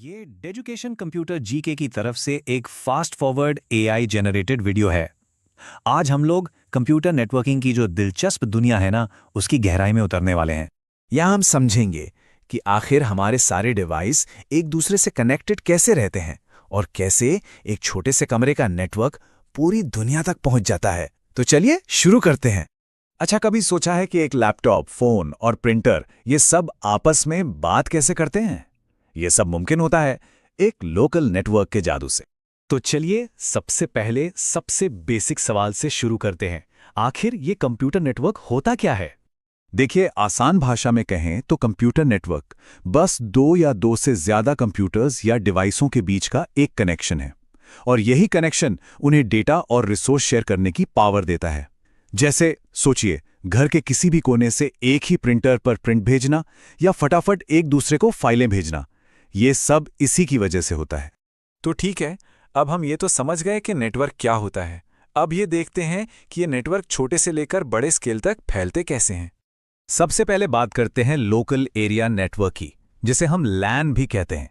ये डेजुकेशन computer GK की तरफ से एक fast forward AI generated video है। आज हम लोग कंप्यूटर नेटवर्किंग की जो दिलचस्प दुनिया है ना, उसकी गहराई में उतरने वाले हैं। यहाँ हम समझेंगे कि आखिर हमारे सारे डिवाइस एक दूसरे से कनेक्टेड कैसे रहते हैं और कैसे एक छोटे से कमरे का नेटवर्क पूरी दुनिया तक पहुंच जाता है। तो चलिए शुरू करते हैं। अच्छा, कभी सोचा है कि एक लैपटॉप, फोन और प्रिंटर ये सब आपस में बात कैसे करते हैं? ये सब मुमकिन होता है एक लोकल नेटवर्क के जादू से। तो चलिए सबसे पहले सबसे बेसिक सवाल से शुरू करते हैं। आखिर ये कंप्यूटर नेटवर्क होता क्या है? देखिए, आसान भाषा में कहें तो कंप्यूटर नेटवर्क बस दो या दो से ज्यादा कंप्यूटर्स या डिवाइसों के बीच का एक कनेक्शन है, और यही कनेक्शन उन्हें डेटा और रिसोर्स शेयर करने की पावर देता है। जैसे सोचिए, घर के किसी भी कोने से एक ही प्रिंटर पर प्रिंट भेजना या फटाफट एक दूसरे को फाइलें भेजना, ये सब इसी की वजह से होता है। तो ठीक है, अब हम ये तो समझ गए कि नेटवर्क क्या होता है। अब ये देखते हैं कि ये नेटवर्क छोटे से लेकर बड़े स्केल तक फैलते कैसे हैं। सबसे पहले बात करते हैं लोकल एरिया नेटवर्क की, जिसे हम लैन भी कहते हैं।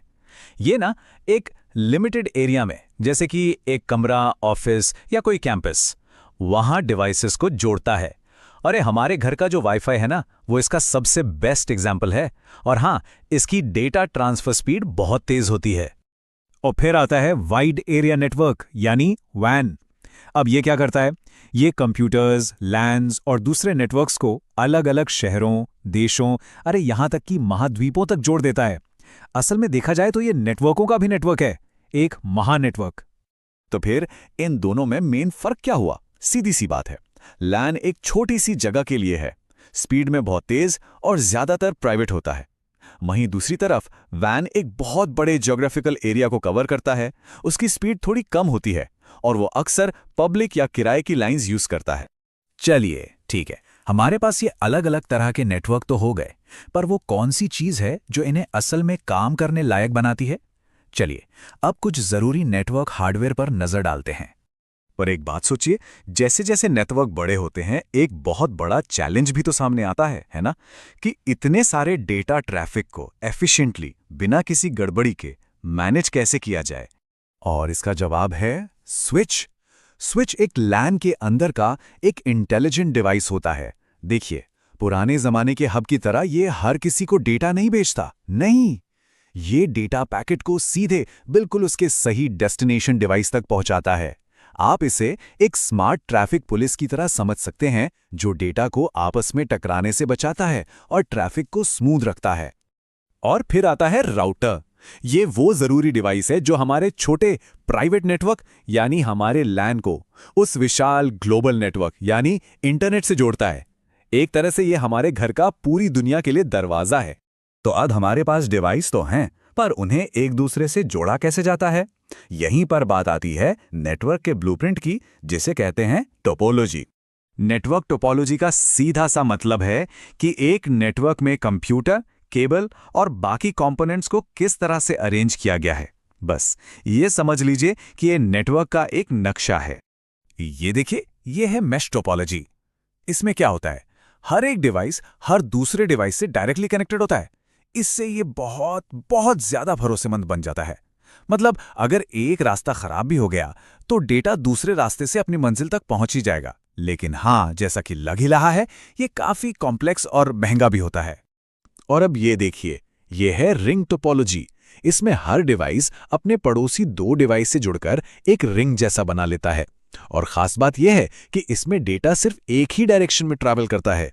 ये ना एक लिमिटेड एरिया में, जैसे कि एक कमरा, ऑफिस या कोई कैंपस, वहां डिवाइसेस को जोड़ता है। अरे हमारे घर का जो वाईफाई है ना, वो इसका सबसे बेस्ट एग्जाम्पल है। और हाँ, इसकी डेटा ट्रांसफर स्पीड बहुत तेज होती है। और फिर आता है वाइड एरिया नेटवर्क यानी वैन। अब ये क्या करता है? ये कंप्यूटर्स, लैन्स और दूसरे नेटवर्क्स को अलग अलग शहरों, देशों, अरे यहां तक कि महाद्वीपों तक जोड़ देता है। असल में देखा जाए तो ये नेटवर्कों का भी नेटवर्क है, एक महानेटवर्क। तो फिर इन दोनों में मेन फर्क क्या हुआ? सीधी सी बात है, लैन एक छोटी सी जगह के लिए है, स्पीड में बहुत तेज और ज्यादातर प्राइवेट होता है। वहीं दूसरी तरफ वैन एक बहुत बड़े ज्योग्राफिकल एरिया को कवर करता है, उसकी स्पीड थोड़ी कम होती है और वो अक्सर पब्लिक या किराए की लाइंस यूज करता है। चलिए ठीक है, हमारे पास ये अलग अलग तरह के नेटवर्क तो हो गए, पर वो कौन सी चीज है जो इन्हें असल में काम करने लायक बनाती है? चलिए अब कुछ जरूरी नेटवर्क हार्डवेयर पर नजर डालते हैं। पर एक बात सोचिए, जैसे जैसे नेटवर्क बड़े होते हैं, एक बहुत बड़ा चैलेंज भी तो सामने आता है ना? कि इतने सारे डेटा ट्रैफिक को एफिशिएंटली, बिना किसी गड़बड़ी के मैनेज कैसे किया जाए? और इसका जवाब है स्विच। स्विच एक लैन के अंदर का एक इंटेलिजेंट डिवाइस होता है। देखिए, पुराने जमाने के हब की तरह ये हर किसी को डेटा नहीं भेजता, नहीं, ये डेटा पैकेट को सीधे बिल्कुल उसके सही डेस्टिनेशन डिवाइस तक पहुंचाता है। आप इसे एक स्मार्ट ट्रैफिक पुलिस की तरह समझ सकते हैं, जो डेटा को आपस में टकराने से बचाता है और ट्रैफिक को स्मूथ रखता है। और फिर आता है राउटर। ये वो जरूरी डिवाइस है जो हमारे छोटे प्राइवेट नेटवर्क यानी हमारे लैन को उस विशाल ग्लोबल नेटवर्क यानी इंटरनेट से जोड़ता है। एक तरह से ये हमारे घर का पूरी दुनिया के लिए दरवाजा है। तो अब हमारे पास डिवाइस तो हैं, पर उन्हें एक दूसरे से जोड़ा कैसे जाता है? यहीं पर बात आती है नेटवर्क के ब्लूप्रिंट की, जिसे कहते हैं टोपोलॉजी। नेटवर्क टोपोलॉजी का सीधा सा मतलब है कि एक नेटवर्क में कंप्यूटर, केबल और बाकी कंपोनेंट्स को किस तरह से अरेंज किया गया है। बस ये समझ लीजिए कि ये नेटवर्क का एक नक्शा है। ये देखिए, ये है मैश टोपोलॉजी। इसमें क्या होता है? हर एक डिवाइस हर दूसरे डिवाइस से डायरेक्टली कनेक्टेड होता है। इससे ये बहुत बहुत ज्यादा भरोसेमंद बन जाता है। मतलब अगर एक रास्ता खराब भी हो गया तो डेटा दूसरे रास्ते से अपनी मंजिल तक पहुंच ही जाएगा। लेकिन हाँ, जैसा कि लग ही रहा है, ये काफी कॉम्प्लेक्स और महंगा भी होता है। और अब ये देखिए, ये है रिंग टोपोलॉजी। इसमें हर डिवाइस अपने पड़ोसी दो डिवाइस से जुड़कर एक रिंग जैसा बना लेता है। और खास बात यह है कि इसमें डेटा सिर्फ एक ही डायरेक्शन में ट्रैवल करता है।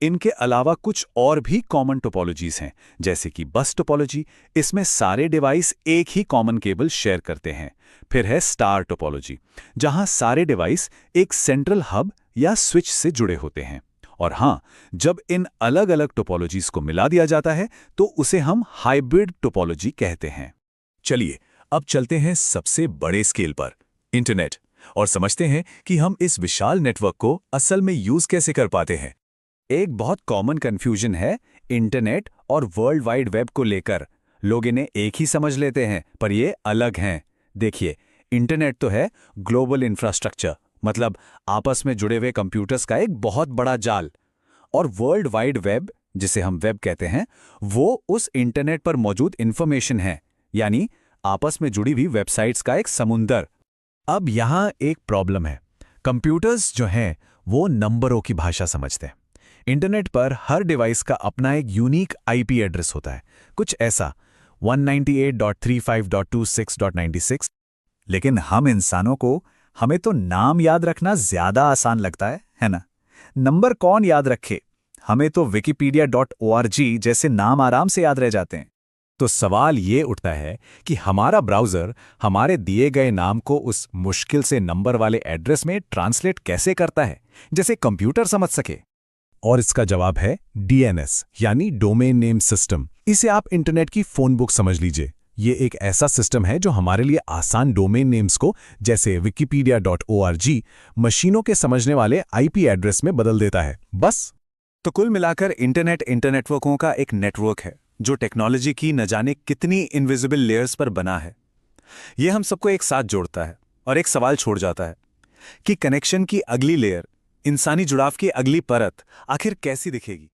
इनके अलावा कुछ और भी कॉमन टोपोलॉजीज हैं, जैसे कि बस टोपोलॉजी। इसमें सारे डिवाइस एक ही कॉमन केबल शेयर करते हैं। फिर है स्टार टोपोलॉजी, जहां सारे डिवाइस एक सेंट्रल हब या स्विच से जुड़े होते हैं। और हाँ, जब इन अलग अलग टोपोलॉजीज को मिला दिया जाता है तो उसे हम हाइब्रिड टोपोलॉजी कहते हैं। चलिए अब चलते हैं सबसे बड़े स्केल पर, इंटरनेट, और समझते हैं कि हम इस विशाल नेटवर्क को असल में यूज कैसे कर पाते हैं। एक बहुत कॉमन कंफ्यूजन है इंटरनेट और वर्ल्ड वाइड वेब को लेकर। लोग इन्हें एक ही समझ लेते हैं, पर ये अलग हैं। देखिए, इंटरनेट तो है ग्लोबल इंफ्रास्ट्रक्चर, मतलब आपस में जुड़े हुए कंप्यूटर्स का एक बहुत बड़ा जाल। और वर्ल्ड वाइड वेब, जिसे हम वेब कहते हैं, वो उस इंटरनेट पर मौजूद इंफॉर्मेशन है, यानी आपस में जुड़ी हुई वेबसाइट्स का एक समुंदर। अब यहाँ एक प्रॉब्लम है। कंप्यूटर्स जो हैं वो नंबरों की भाषा समझते हैं। इंटरनेट पर हर डिवाइस का अपना एक यूनिक आईपी एड्रेस होता है, कुछ ऐसा 198.35.26.96। लेकिन हम इंसानों को हमें तो नाम याद रखना ज्यादा आसान लगता है ना? नंबर कौन याद रखे? हमें तो wikipedia.org जैसे नाम आराम से याद रह जाते हैं। तो सवाल ये उठता है कि हमारा ब्राउज़र हमारे दिए गए नाम को उस मुश्किल से नंबर वाले एड्रेस में ट्रांसलेट कैसे करता है, जैसे कंप्यूटर समझ सके? और इसका जवाब है डीएनएस, यानी डोमेन नेम सिस्टम। इसे आप इंटरनेट की फ़ोन बुक समझ लीजिए। ये एक ऐसा सिस्टम है जो हमारे लिए आसान डोमेन नेम्स को, जैसे wikipedia.org, मशीनों के समझने वाले आईपी एड्रेस में बदल देता है, बस। तो कुल मिलाकर इंटरनेट इंटरनेटवर्कों का एक नेटवर्क है जो टेक्नोलॉजी की न जाने कितनी इनविजिबल लेयर्स पर बना है। ये हम सबको एक साथ जोड़ता है और एक सवाल छोड़ जाता है कि कनेक्शन की अगली लेयर, इंसानी जुड़ाव की अगली परत आखिर कैसी दिखेगी।